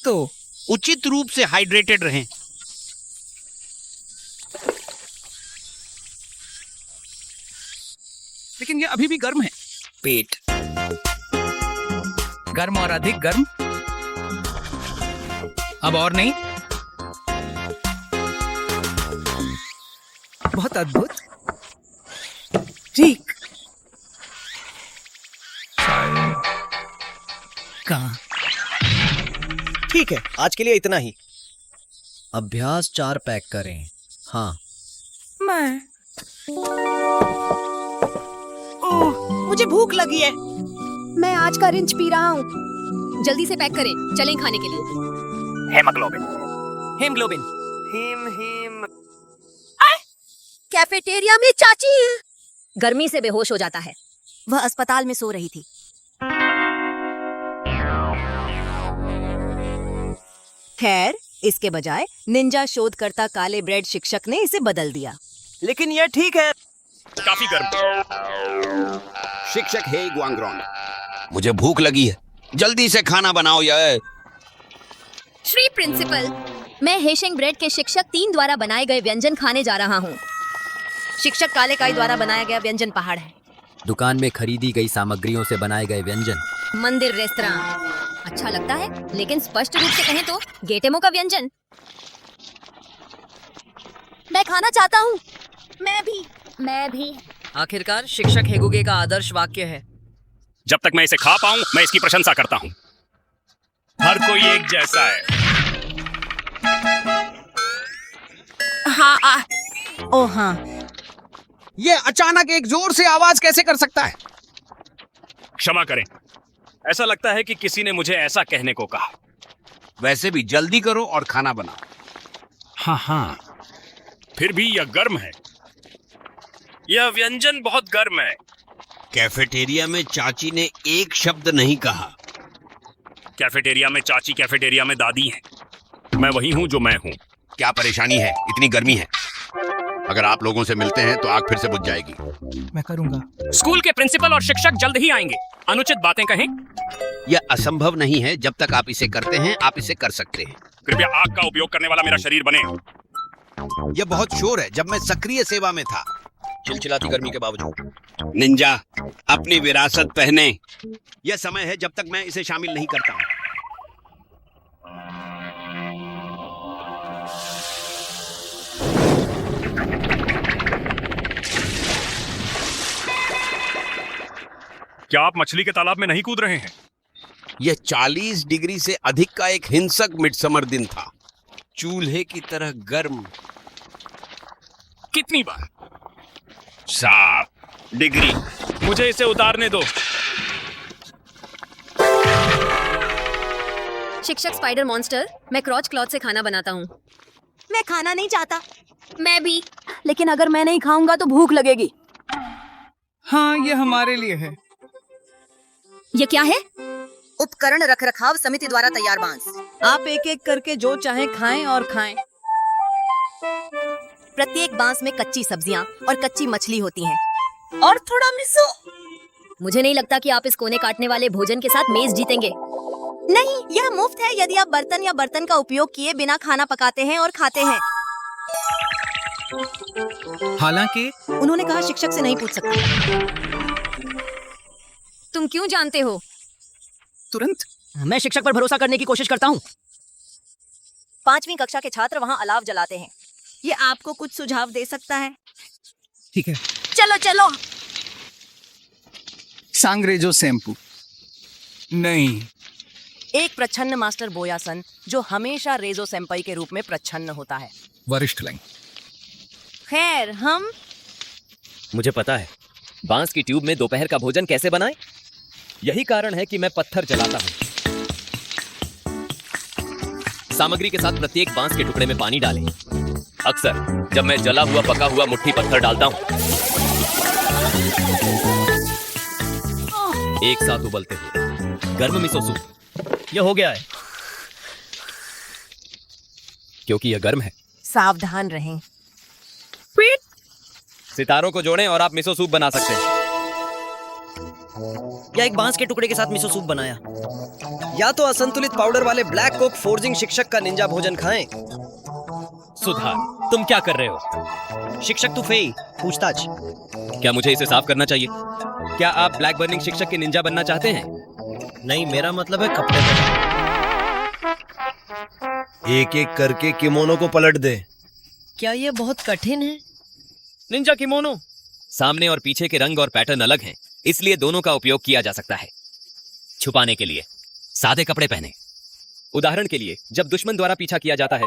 तो उचित रूप से हाइड्रेटेड रहें। लेकिन ये अभी भी गर्म है। पेट गर्म और अधिक गर्म। अब और नहीं। बहुत अद्भुत। ठीक। कहाँ? ठीक है, आज के लिए इतना ही। अभ्यास 4 पैक करें। हाँ। मैं मुझे भूख लगी है। मैं आज का रिंच पी रहा हूँ। जल्दी से पैक करें, चलें खाने के लिए। हेमोग्लोबिन। हेमोग्लोबिन। हिम। कैफेटेरिया में चाची है। गर्मी से बेहोश हो जाता है। वह अस्पताल में सो रही थी। खैर, इसके बजाय निंजा शोधकर्ता काले ब्रेड शिक्षक ने इसे बदल दिया। लेकिन यह ठीक है। काफी गर्म। शिक्षक हे ग्वांगरॉन, मुझे भूख लगी है, जल्दी से खाना बनाओ यार। श्री प्रिंसिपल, मैं हेशिंग ब्रेड के शिक्षक 3 द्वारा बनाए गए व्यंजन खाने जा रहा हूँ। शिक्षक काले काई द्वारा बनाया गया व्यंजन पहाड़ है। दुकान में खरीदी गई सामग्रियों से बनाए गए व्यंजन। मंदिर रेस्तरां अच्छा लगता है, लेकिन स्पष्ट रूप से कहें तो गेटेमो का व्यंजन। मैं खाना चाहता हूँ। मैं भी। आखिरकार शिक्षक हेगुगे का आदर्श वाक्य है, जब तक मैं इसे खा पाऊं मैं इसकी प्रशंसा करता हूं। हर कोई एक जैसा है। ओह हाँ। ये अचानक एक जोर से आवाज कैसे कर सकता है? क्षमा करें, ऐसा लगता है कि किसी ने मुझे ऐसा कहने को कहा। वैसे भी जल्दी करो और खाना बनाओ। हाँ, फिर भी यह गर्म है। यह व्यंजन बहुत गर्म है। कैफेटेरिया में चाची ने एक शब्द नहीं कहा। कैफेटेरिया में चाची, कैफेटेरिया में दादी हैं। मैं वही हूँ जो मैं हूँ। क्या परेशानी है? इतनी गर्मी है। अगर आप लोगों से मिलते हैं तो आग फिर से बुझ जाएगी। मैं करूंगा। स्कूल के प्रिंसिपल और शिक्षक जल्द ही आएंगे। अनुचित बातें कहें। यह असंभव नहीं है। जब तक आप इसे करते हैं, आप इसे कर सकते हैं। कृपया आग का उपयोग करने वाला मेरा शरीर बने। यह बहुत शोर है। जब मैं सक्रिय सेवा में था, चिलचिलाती गर्मी के बावजूद। निंजा, अपनी विरासत पहने। यह समय है जब तक मैं इसे शामिल नहीं करता हूँ। क्या आप मछली के तालाब में नहीं कूद रहे हैं? यह 40 डिग्री से अधिक का एक हिंसक मिडसमर दिन था, चूल्हे की तरह गर्म। कितनी बार? 7 डिग्री। मुझे इसे उतारने दो। शिक्षक स्पाइडर मॉन्स्टर, मैं क्रॉच क्लॉथ से खाना बनाता हूँ। मैं खाना नहीं चाहता। मैं भी। लेकिन अगर मैं नहीं खाऊंगा तो भूख लगेगी। हाँ, ये हमारे लिए है। ये क्या है? उपकरण रखरखाव समिति द्वारा तैयार बांस। आप एक एक करके जो चाहे खाएं और खाएं। प्रत्येक बांस में कच्ची सब्जियां और कच्ची मछली होती हैं। और थोड़ा मिसो। मुझे नहीं लगता कि आप इस कोने काटने वाले भोजन के साथ मेज जीतेंगे। नहीं, यह मुफ्त है यदि आप बर्तन या बर्तन का उपयोग किए बिना खाना पकाते हैं और खाते हैं। हालांकि उन्होंने कहा शिक्षक से नहीं पूछ सकते। तुम क्यों जानते हो? तुरंत मैं शिक्षक पर भरोसा करने की कोशिश करता हूँ। 5वीं कक्षा के छात्र वहाँ अलाव जलाते हैं। ये आपको कुछ सुझाव दे सकता है। ठीक है। चलो। सांग्रेजो शैम्पू नहीं। एक प्रच्छन्न मास्टर बोयासन जो हमेशा रेजो सेंपाई के रूप में प्रच्छन्न होता है। वरिष्ठ लाइन। खैर, हम मुझे पता है बांस की ट्यूब में दोपहर का भोजन कैसे बनाएं। यही कारण है कि मैं पत्थर जलाता हूँ। सामग्री के साथ प्रत्येक बांस के टुकड़े में पानी डालें। अक्सर जब मैं जला हुआ पका हुआ मुट्ठी पत्थर डालता हूँ, एक साथ उबलते हुए गर्म मिसो सूप। यह हो गया है क्योंकि यह गर्म है। सावधान रहें। सितारों को जोड़ें और आप मिसो सूप बना सकते हैं। या एक बांस के टुकड़े के साथ मिसो सूप बनाया, या तो असंतुलित पाउडर वाले ब्लैक कोक फोर्जिंग शिक्षक का निंजा भोजन खाएं। सुधार, तुम क्या कर रहे हो? शिक्षक तू फेई, पूछताछ। क्या मुझे इसे साफ करना चाहिए? क्या आप ब्लैक बर्निंग शिक्षक के निंजा बनना चाहते हैं? नहीं, मेरा मतलब है कपड़े पहनो। एक एक करके किमोनो को पलट दे। क्या ये बहुत कठिन है? निंजा किमोनो सामने और पीछे के रंग और पैटर्न अलग हैं, इसलिए दोनों का उपयोग किया जा सकता है। छुपाने के लिए सादे कपड़े पहने। उदाहरण के लिए जब दुश्मन द्वारा पीछा किया जाता है,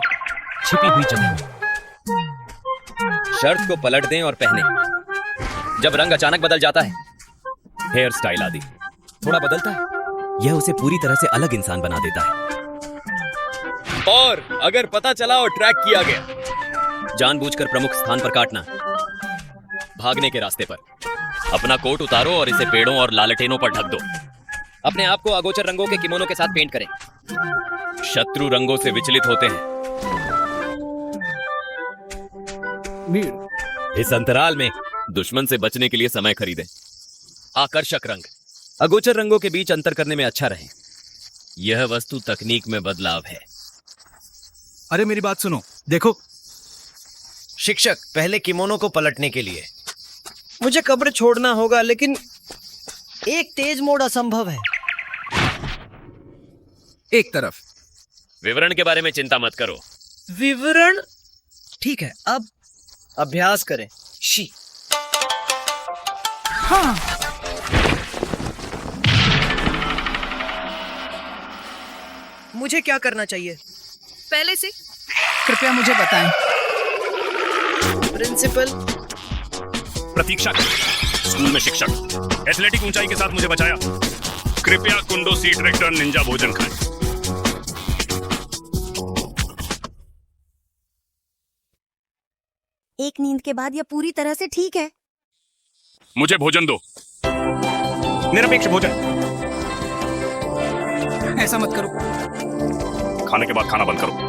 छिपी हुई जगह। शर्ट को पलट दें और पहने। जब रंग अचानक बदल जाता है, हेयर स्टाइल आदि थोड़ा बदलता है, यह उसे पूरी तरह से अलग इंसान बना देता है। और अगर पता चला और ट्रैक किया गया, जानबूझकर प्रमुख स्थान पर काटना। भागने के रास्ते पर अपना कोट उतारो और इसे पेड़ों और लालटेनों पर ढक दो। अपने आप को अगोचर रंगों के किमोनो के साथ पेंट करें। शत्रु रंगों से विचलित होते हैं। इस अंतराल में दुश्मन से बचने के लिए समय खरीदें। आकर्षक रंग अगोचर रंगों के बीच अंतर करने में अच्छा रहे। यह वस्तु तकनीक में बदलाव है। अरे मेरी बात सुनो, देखो। शिक्षक, पहले किमोनो को पलटने के लिए मुझे कब्र छोड़ना होगा, लेकिन एक तेज मोड़ असंभव है। एक तरफ। विवरण के बारे में चिंता मत करो। विवरण? ठीक है, अब अभ्यास करें। शी। हाँ। मुझे क्या करना चाहिए? पहले से कृपया मुझे बताएं। प्रिंसिपल। प्रतीक्षा करें। स्कूल में शिक्षक एथलेटिक ऊंचाई के साथ मुझे बचाया। कृपया कुंडो सी डायरेक्टर निंजा भोजन खाएं। एक नींद के बाद यह पूरी तरह से ठीक है। मुझे भोजन दो, निरपेक्ष भोजन। ऐसा मत करो। खाने के बाद खाना बंद करो।